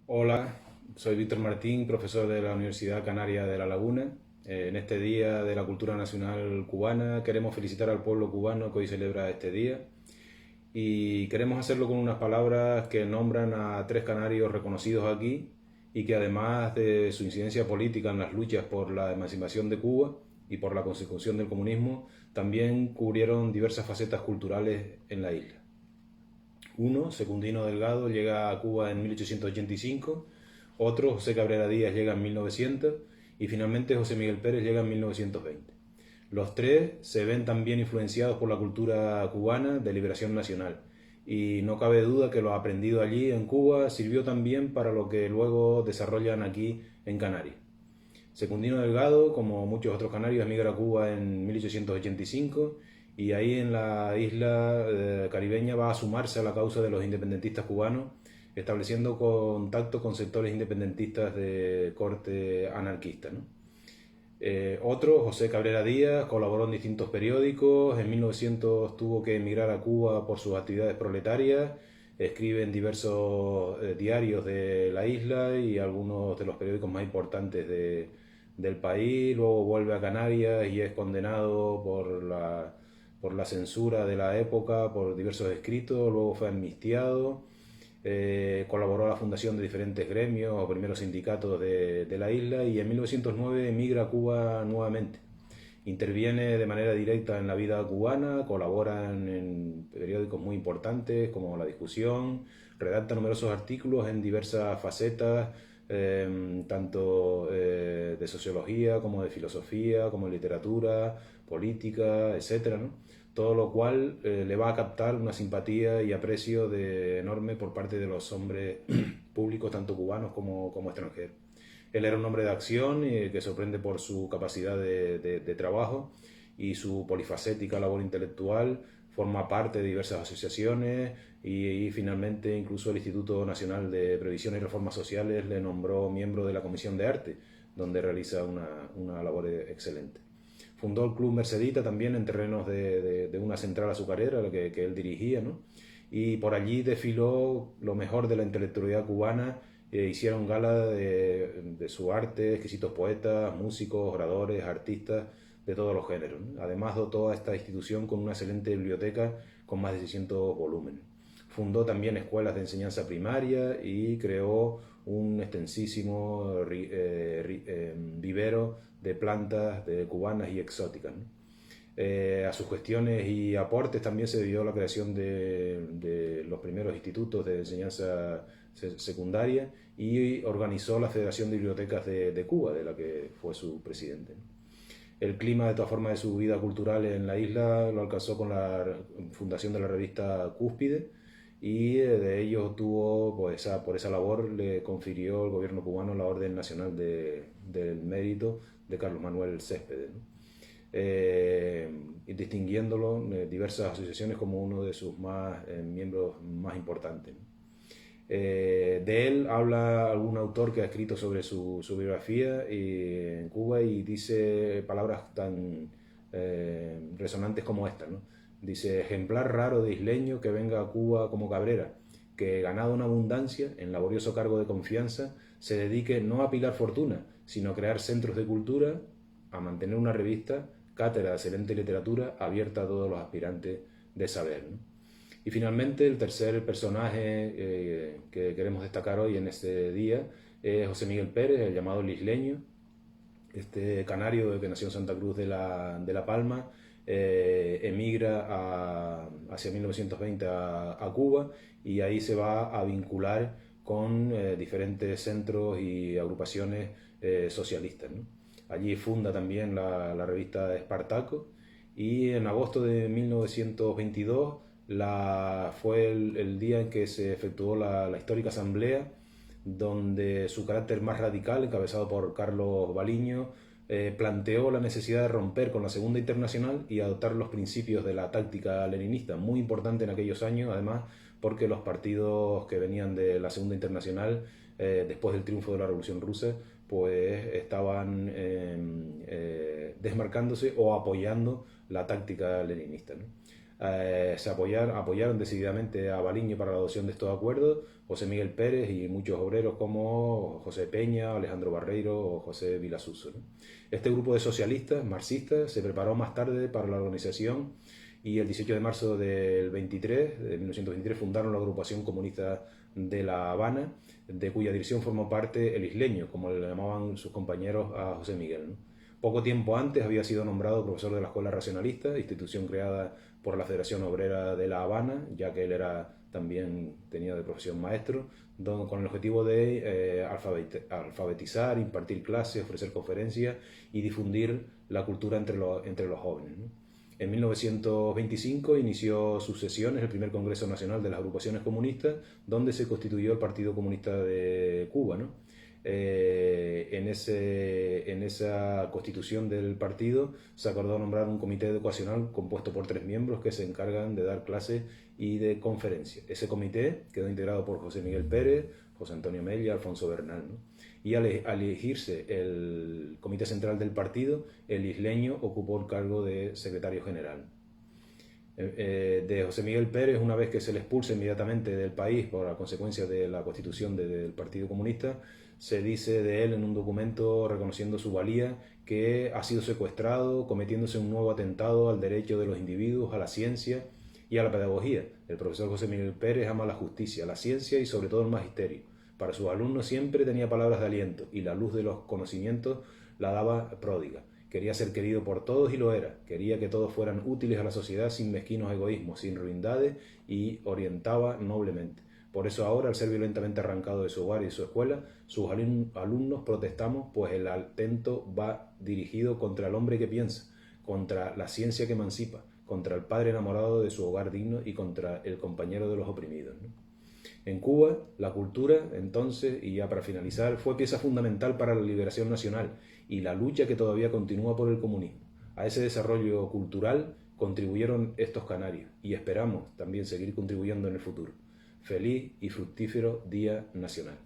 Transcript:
Hola, soy Víctor Martín, profesor de la Universidad Canaria de La Laguna. En este Día de la Cultura Nacional Cubana queremos felicitar al pueblo cubano que hoy celebra este día y queremos hacerlo con unas palabras que nombran a tres canarios reconocidos aquí y que además de su incidencia política en las luchas por la emancipación de Cuba y por la consecución del comunismo, también cubrieron diversas facetas culturales en la isla. Uno, Secundino Delgado, llega a Cuba en 1885, otro, José Cabrera Díaz, llega en 1900 y finalmente José Miguel Pérez llega en 1920. Los tres se ven también influenciados por la cultura cubana de liberación nacional y no cabe duda que lo aprendido allí en Cuba sirvió también para lo que luego desarrollan aquí en Canarias. Secundino Delgado, como muchos otros canarios, emigra a Cuba en 1885 y ahí en la isla caribeña va a sumarse a la causa de los independentistas cubanos, estableciendo contacto con sectores independentistas de corte anarquista, ¿no? Otro, José Cabrera Díaz, colaboró en distintos periódicos, en 1900 tuvo que emigrar a Cuba por sus actividades proletarias, escribe en diversos diarios de la isla y algunos de los periódicos más importantes del país, luego vuelve a Canarias y es condenado por la censura de la época, por diversos escritos, luego fue amnistiado, colaboró a la fundación de diferentes gremios o primeros sindicatos de la isla y en 1909 emigra a Cuba nuevamente. Interviene de manera directa en la vida cubana, colabora en periódicos muy importantes como La Discusión, redacta numerosos artículos en diversas facetas, tanto de sociología como de filosofía, como de literatura, política, etcétera, ¿no? Todo lo cual le va a captar una simpatía y aprecio enorme por parte de los hombres públicos, tanto cubanos como extranjeros. Él era un hombre de acción que sorprende por su capacidad de trabajo y su polifacética labor intelectual. Forma parte de diversas asociaciones y finalmente incluso el Instituto Nacional de Previsión y Reformas Sociales le nombró miembro de la Comisión de Arte, donde realiza una labor excelente. Fundó el Club Mercedita también en terrenos de una central azucarera que él dirigía, ¿no? Y por allí desfiló lo mejor de la intelectualidad cubana, hicieron gala de su arte, exquisitos poetas, músicos, oradores, artistas de todos los géneros, ¿no? Además dotó a esta institución con una excelente biblioteca con más de 600 volúmenes. Fundó también escuelas de enseñanza primaria y creó un extensísimo vivero de plantas de cubanas y exóticas, ¿no? A sus gestiones y aportes también se debió la creación de los primeros institutos de enseñanza secundaria y organizó la Federación de Bibliotecas de Cuba, de la que fue su presidente. El clima, de todas formas, de su vida cultural en la isla lo alcanzó con la fundación de la revista Cúspide y de ello tuvo, pues, por esa labor le confirió el gobierno cubano la Orden Nacional del Mérito de Carlos Manuel Céspedes, ¿no? Y distinguiéndolo en diversas asociaciones como uno de sus miembros más importantes, ¿no? De él habla algún autor que ha escrito sobre su biografía en Cuba y dice palabras tan resonantes como esta, ¿no? Dice, ejemplar raro de isleño que venga a Cuba como Cabrera, que ganado una abundancia en laborioso cargo de confianza, se dedique no a apilar fortuna, sino a crear centros de cultura, a mantener una revista, cátedra de excelente literatura abierta a todos los aspirantes de saber, ¿no? Y finalmente el tercer personaje que queremos destacar hoy en este día es José Miguel Pérez, el llamado el isleño, este canario que nació en Santa Cruz de la Palma, emigra hacia 1920 a Cuba y ahí se va a vincular con diferentes centros y agrupaciones socialistas, ¿no? Allí funda también la revista Espartaco y en agosto de 1922 fue el día en que se efectuó la histórica asamblea donde su carácter más radical, encabezado por Carlos Baliño, planteó la necesidad de romper con la Segunda Internacional y adoptar los principios de la táctica leninista, muy importante en aquellos años, además, porque los partidos que venían de la Segunda Internacional, después del triunfo de la Revolución Rusa, pues estaban desmarcándose o apoyando la táctica leninista, ¿no? apoyaron decididamente a Baliño para la adopción de estos acuerdos, José Miguel Pérez y muchos obreros como José Peña, Alejandro Barreiro o José Vilasuso, ¿no? Este grupo de socialistas, marxistas, se preparó más tarde para la organización y el 18 de marzo de 1923, fundaron la agrupación comunista de La Habana, de cuya dirección formó parte el isleño, como le llamaban sus compañeros a José Miguel, ¿no? Poco tiempo antes había sido nombrado profesor de la Escuela Racionalista, institución creada por la Federación Obrera de La Habana, ya que él también tenía de profesión maestro, con el objetivo de alfabetizar, impartir clases, ofrecer conferencias y difundir la cultura entre los jóvenes, ¿no? En 1925 inició sus sesiones el primer Congreso Nacional de las Agrupaciones Comunistas, donde se constituyó el Partido Comunista de Cuba, ¿no? En esa constitución del partido se acordó nombrar un comité educacional compuesto por 3 miembros que se encargan de dar clases y de conferencias. Ese comité quedó integrado por José Miguel Pérez, José Antonio Mella y Alfonso Bernal, ¿no? Y al elegirse el comité central del partido, el isleño ocupó el cargo de secretario general. De José Miguel Pérez, una vez que se le expulsa inmediatamente del país por la consecuencia de la constitución del Partido Comunista, se dice de él en un documento reconociendo su valía que ha sido secuestrado, cometiéndose un nuevo atentado al derecho de los individuos, a la ciencia y a la pedagogía. El profesor José Miguel Pérez ama la justicia, la ciencia y sobre todo el magisterio. Para sus alumnos siempre tenía palabras de aliento y la luz de los conocimientos la daba pródiga. Quería ser querido por todos y lo era. Quería que todos fueran útiles a la sociedad sin mezquinos egoísmos, sin ruindades, y orientaba noblemente. Por eso ahora, al ser violentamente arrancado de su hogar y de su escuela, sus alumnos protestamos, pues el atento va dirigido contra el hombre que piensa, contra la ciencia que emancipa, contra el padre enamorado de su hogar digno y contra el compañero de los oprimidos, ¿no? En Cuba, la cultura, entonces, y ya para finalizar, fue pieza fundamental para la liberación nacional y la lucha que todavía continúa por el comunismo. A ese desarrollo cultural contribuyeron estos canarios y esperamos también seguir contribuyendo en el futuro. Feliz y fructífero Día Nacional.